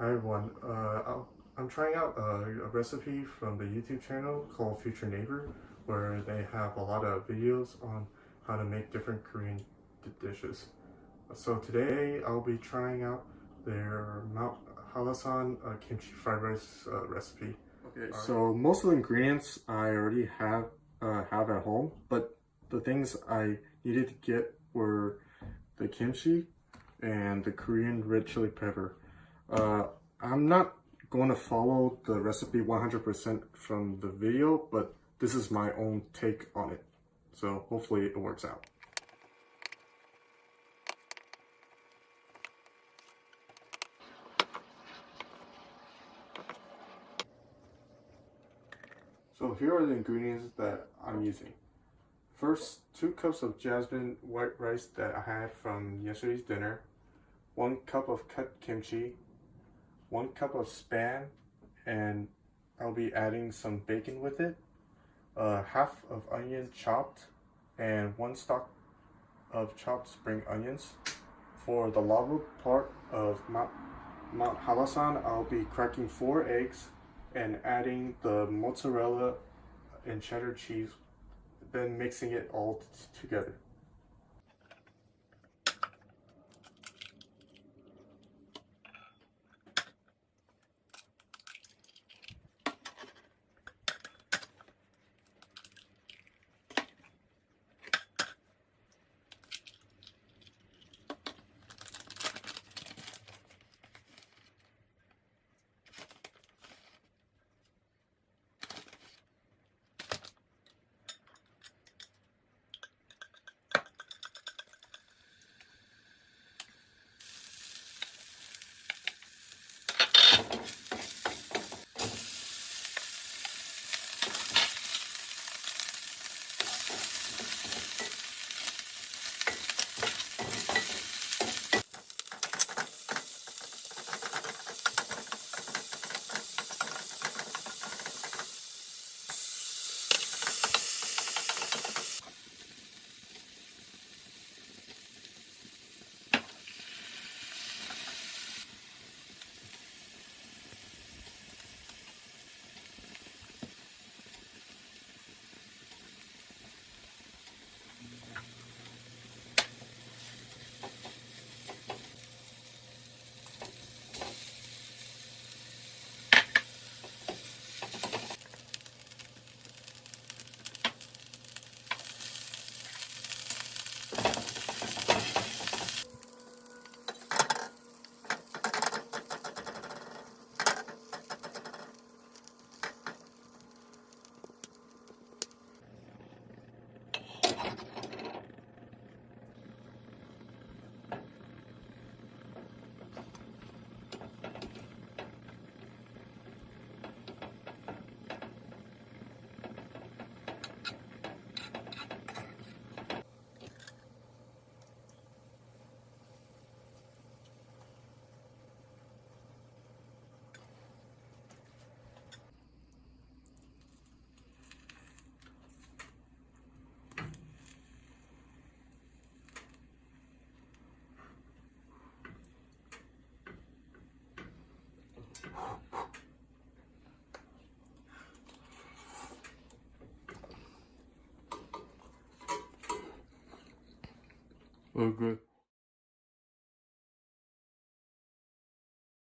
Hi everyone. I'm trying out a recipe from the YouTube channel called Future Neighbor, where they have a lot of videos on how to make different Korean dishes. So today I'll be trying out their Mount Hallasan kimchi fried rice recipe. Okay. So most of the ingredients I already have at home, but the things I needed to get were the kimchi and the Korean red chili pepper. I'm not going to follow the recipe 100% from the video, but this is my own take on it. So hopefully it works out. So here are the ingredients that I'm using. First, 2 cups of jasmine white rice that I had from yesterday's dinner, 1 cup of cut kimchi, 1 cup of Spam, and I'll be adding some bacon with it, half of onion chopped, and 1 stalk of chopped spring onions. For the lava part of Mount Hallasan, I'll be cracking 4 eggs and adding the mozzarella and cheddar cheese, then mixing it all together. Oh, good.